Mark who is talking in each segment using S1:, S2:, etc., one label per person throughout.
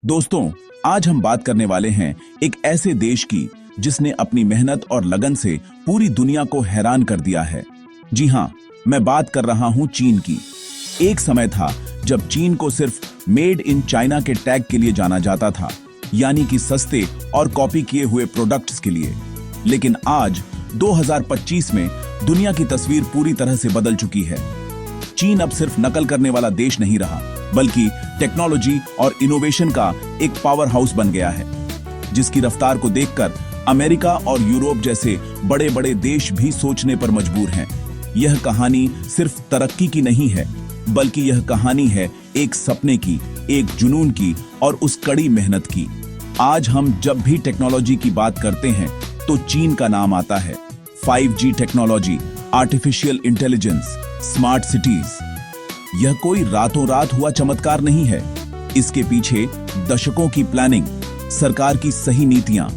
S1: दोस्तों, आज हम बात करने वाले हैं एक ऐसे देश की जिसने अपनी मेहनत और लगन से पूरी दुनिया को हैरान कर दिया है। जी हाँ, मैं बात कर रहा हूँ चीन की। एक समय था जब चीन को सिर्फ मेड इन चाइना के टैग के लिए जाना जाता था, यानी कि सस्ते और कॉपी किए हुए प्रोडक्ट्स के लिए। लेकिन आज 2025 में दुनिया की तस्वीर पूरी तरह से बदल चुकी है। चीन अब सिर्फ नकल करने वाला देश नहीं रहा, बल्कि टेक्नोलॉजी और इनोवेशन का एक पावर हाउस बन गया है, जिसकी रफ्तार को देखकर अमेरिका और यूरोप जैसे बड़े बड़े देश भी सोचने पर मजबूर हैं। यह कहानी सिर्फ तरक्की की नहीं है, बल्कि यह कहानी है एक सपने की, एक जुनून की और उस कड़ी मेहनत की। आज हम जब भी टेक्नोलॉजी की बात करते हैं तो चीन का नाम आता है। 5G technology, artificial intelligence, smart cities. यह कोई रातों रात हुआ चमत्कार नहीं है। इसके पीछे दशकों की प्लानिंग, सरकार की सही नीतियां,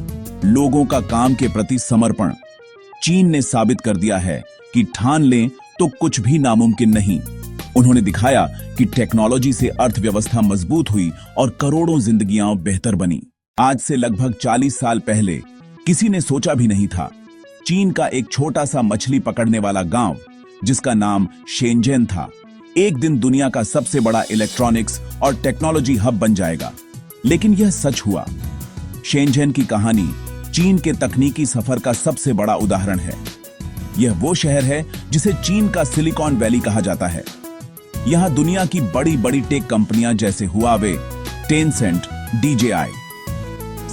S1: लोगों का काम के प्रति समर्पण। चीन ने साबित कर दिया है कि ठान लें तो कुछ भी नामुमकिन नहीं। उन्होंने दिखाया कि टेक्नोलॉजी से अर्थव्यवस्था मजबूत हुई और करोड़ों जिंदगियां बेहतर बनी। आज से लगभग 40 साल पहले किसी ने सोचा भी नहीं था, चीन का एक छोटा सा मछली पकड़ने वाला गांव, जिसका नाम शेनजेन था, एक दिन दुनिया का सबसे बड़ा इलेक्ट्रॉनिक्स और टेक्नोलॉजी हब बन जाएगा। लेकिन यह सच हुआ। शेनजेन की कहानी चीन के तकनीकी सफर का सबसे बड़ा उदाहरण है। यह वो शहर है जिसे चीन का सिलिकॉन वैली कहा जाता है। यहां दुनिया की बड़ी बड़ी टेक कंपनियां जैसे हुआवे, टेंसेंट, DJI।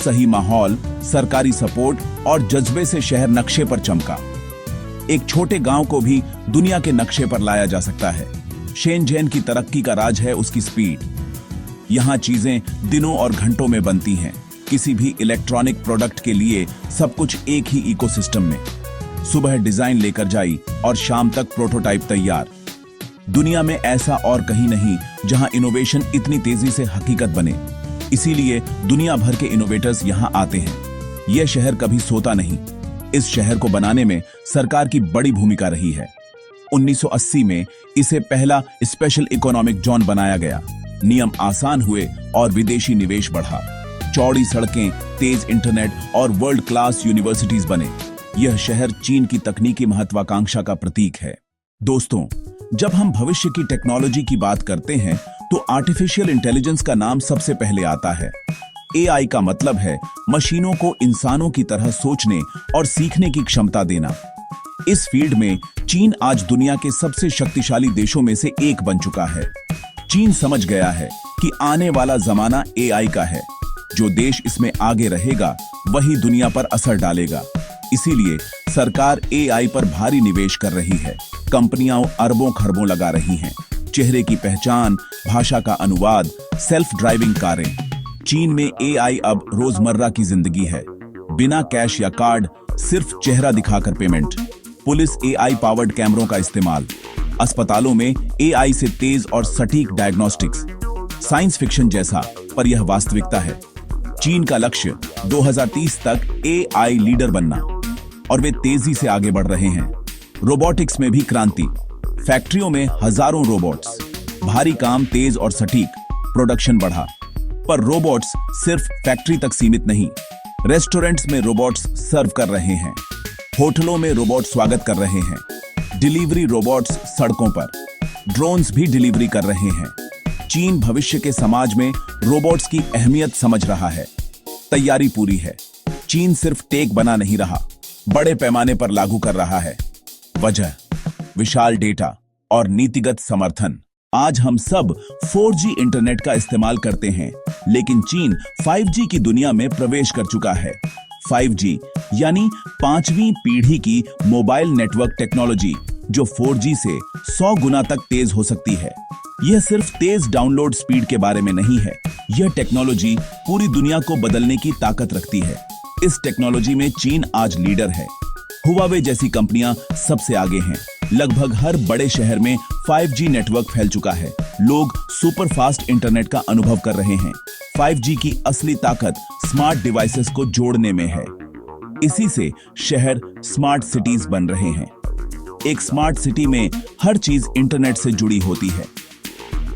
S1: सही माहौल, सरकारी सपोर्ट और जज्बे से शहर नक्शे पर चमका। एक छोटे गांव को भी दुनिया के नक्शे पर लाया जा सकता है। शेनजेन की तरक्की का राज है उसकी स्पीड। यहां चीजें दिनों और घंटों में बनती हैं। किसी भी इलेक्ट्रॉनिक प्रोडक्ट के लिए सब कुछ एक ही इकोसिस्टम में। सुबह डिजाइन लेकर जाई और शाम तक प्रोटोटाइप तैयार। दुनिया में ऐसा और कहीं नहीं जहां इनोवेशन इतनी तेजी से हकीकत बने। इसीलिए दुनिया भर के इनोवेटर्स यहां आते हैं। यह शहर कभी सोता नहीं। इस शहर को बनाने में सरकार की बड़ी भूमिका रही है। 1980 में इसे पहला स्पेशल इकोनॉमिक जोन बनाया गया। नियम आसान हुए और विदेशी निवेश बढ़ा। चौड़ी सड़कें, तेज इंटरनेट और वर्ल्ड क्लास यूनिवर्सिटीज बने। यह शहर चीन की तकनीकी महत्वाकांक्षा का प्रतीक है। दोस्तों, जब हम भविष्य की टेक्नोलॉजी की बात करते हैं तो आर्टिफिशियल इंटेलिजेंस का नाम सबसे पहले आता है। AI का मतलब है मशीनों को इंसानों की तरह सोचने और सीखने की क्षमता देना। इस फील्ड में चीन आज दुनिया के सबसे शक्तिशाली देशों में से एक बन चुका है। चीन समझ गया है कि आने वाला जमाना AI का है। जो देश इसमें आगे रहेगा वही दुनिया पर असर डालेगा। इसीलिए सरकार AI पर भारी निवेश कर रही है। कंपनियां अरबों खरबों लगा रही हैं। चेहरे की पहचान, भाषा का अनुवाद, सेल्फ ड्राइविंग कारें। चीन में AI अब रोजमर्रा की जिंदगी है। बिना कैश या कार्ड, सिर्फ चेहरा दिखाकर पेमेंट। पुलिस AI पावर्ड कैमरों का इस्तेमाल। अस्पतालों में AI से तेज और सटीक डायग्नोस्टिक्स। साइंस फिक्शन जैसा, पर यह वास्तविकता है। चीन का लक्ष्य 2030 तक AI लीडर बनना, और वे तेजी से आगे बढ़ रहे हैं। रोबोटिक्स में भी क्रांति। फैक्ट्रियों में हजारों रोबोट्स। भारी काम तेज और सटीक। प्रोडक्शन बढ़ा। पर रोबोट्स सिर्फ फैक्ट्री तक सीमित नहीं। रेस्टोरेंट्स में रोबोट्स सर्व कर रहे हैं। होटलों में रोबोट स्वागत कर रहे हैं। डिलीवरी रोबोट्स सड़कों पर। ड्रोन्स भी डिलीवरी कर रहे हैं। चीन भविष्य के समाज में रोबोट्स की अहमियत समझ रहा है। तैयारी पूरी है। चीन सिर्फ टेक बना नहीं रहा, बड़े पैमाने पर लागू कर रहा है। वजह, विशाल डेटा और नीतिगत समर्थन। आज हम सब 4G इंटरनेट का इस्तेमाल करते हैं, लेकिन चीन 5G की दुनिया में प्रवेश कर चुका है। 5G यानी 5वीं पीढ़ी की मोबाइल नेटवर्क टेक्नोलॉजी, जो 4G से 100 गुना तक तेज हो सकती है। यह सिर्फ तेज डाउनलोड स्पीड के बारे में नहीं है। यह टेक्नोलॉजी पूरी दुनिया को बदलने की ताकत रखती है। इस टेक्नोलॉजी में चीन आज लीडर है। हुआवे जैसी कंपनियां सबसे आगे हैं। लगभग हर बड़े शहर में 5G नेटवर्क फैल चुका है। लोग सुपर फास्ट इंटरनेट का अनुभव कर रहे हैं। 5G की असली ताकत स्मार्ट डिवाइसेस को जोड़ने में है। इसी से शहर स्मार्ट सिटीज बन रहे हैं। एक स्मार्ट सिटी में हर चीज इंटरनेट से जुड़ी होती है।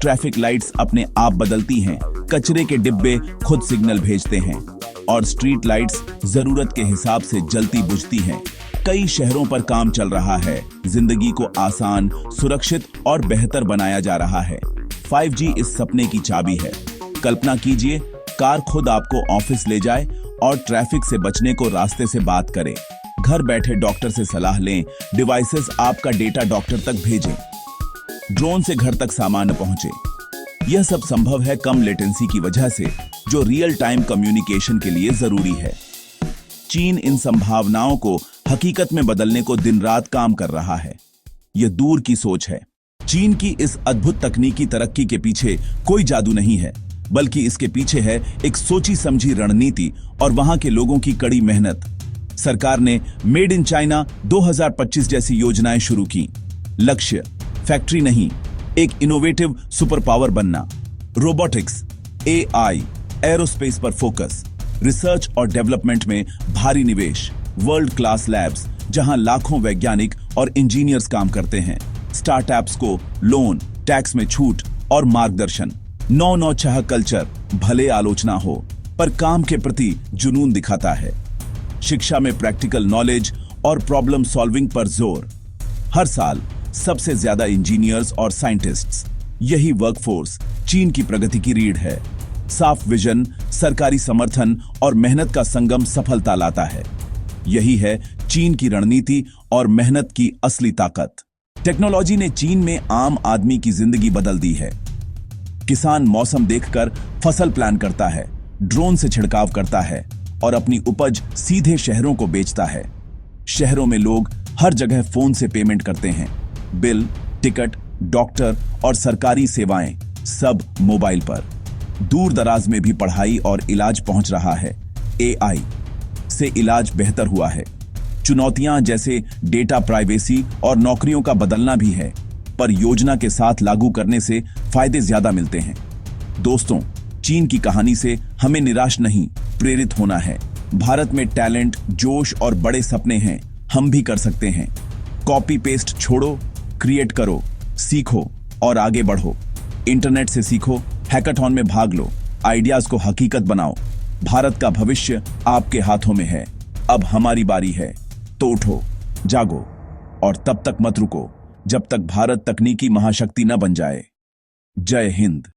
S1: ट्रैफिक लाइट्स अपने आप बदलती हैं, कचरे के डिब्बे खुद सिग्नल भेजते हैं और स्ट्रीट लाइट्स जरूरत के हिसाब से जलती बुझती हैं। कई शहरों पर काम चल रहा है, जिंदगी को आसान, सुरक्षित और बेहतर बनाया जा रहा है। 5G इस सपने की चाबी है। कल्पना कीजिए, कार खुद आपको ऑफिस ले जाए और ट्रैफिक से बचने को रास्ते से बात करे। घर बैठे डॉक्टर से सलाह लें, डिवाइसेस आपका डेटा डॉक्टर तक भेजें, ड्रोन से घर तक सामान पहुंचे। यह सब संभव है कम लेटेंसी की वजह से, जो रियल टाइम कम्युनिकेशन के लिए जरूरी है। चीन इन संभावनाओं को हकीकत में बदलने को दिन रात काम कर रहा है। यह दूर की सोच है। चीन की इस अद्भुत तकनीकी तरक्की के पीछे कोई जादू नहीं है, बल्कि इसके पीछे है एक सोची समझी रणनीति और वहां के लोगों की कड़ी मेहनत। सरकार ने मेड इन चाइना 2025 जैसी योजनाएं शुरू की। लक्ष्य फैक्ट्री नहीं, एक इनोवेटिव सुपर पावर बनना। रोबोटिक्स, AI, एरोस्पेस पर फोकस, रिसर्च और डेवलपमेंट में भारी निवेश, वर्ल्ड क्लास लैब्स जहां लाखों वैज्ञानिक और इंजीनियर्स काम करते हैं। स्टार्टअप्स को लोन, टैक्स में छूट और मार्गदर्शन। 996 कल्चर भले आलोचना हो, पर काम के प्रति जुनून दिखाता है। शिक्षा में प्रैक्टिकल नॉलेज और प्रॉब्लम सॉल्विंग पर जोर। हर साल सबसे ज्यादा इंजीनियर्स और साइंटिस्ट्स। यही वर्कफोर्स चीन की प्रगति की रीढ़ है। साफ विजन, सरकारी समर्थन और मेहनत का संगम सफलता लाता है। यही है चीन की रणनीति और मेहनत की असली ताकत। टेक्नोलॉजी ने चीन में आम आदमी की जिंदगी बदल दी है। किसान मौसम देखकर फसल प्लान करता है, ड्रोन से छिड़काव करता है और अपनी उपज सीधे शहरों को बेचता है। शहरों में लोग हर जगह फोन से पेमेंट करते हैं। बिल, टिकट, डॉक्टर और सरकारी सेवाएं सब मोबाइल पर। दूर दराज में भी पढ़ाई और इलाज पहुंच रहा है। AI से इलाज बेहतर हुआ है। चुनौतियां जैसे डेटा प्राइवेसी और नौकरियों का बदलना भी है, पर योजना के साथ लागू करने से फायदे ज्यादा मिलते हैं। दोस्तों, चीन की कहानी से हमें निराश नहीं, प्रेरित होना है। भारत में टैलेंट, जोश और बड़े सपने हैं। हम भी कर सकते हैं। कॉपी पेस्ट छोड़ो, क्रिएट करो, सीखो और आगे बढ़ो। इंटरनेट से सीखो, हैकाथॉन में भाग लो, आइडियाज को हकीकत बनाओ। भारत का भविष्य आपके हाथों में है। अब हमारी बारी है, तो उठो, जागो और तब तक मत रुको जब तक भारत तकनीकी महाशक्ति न बन जाए। जय हिंद।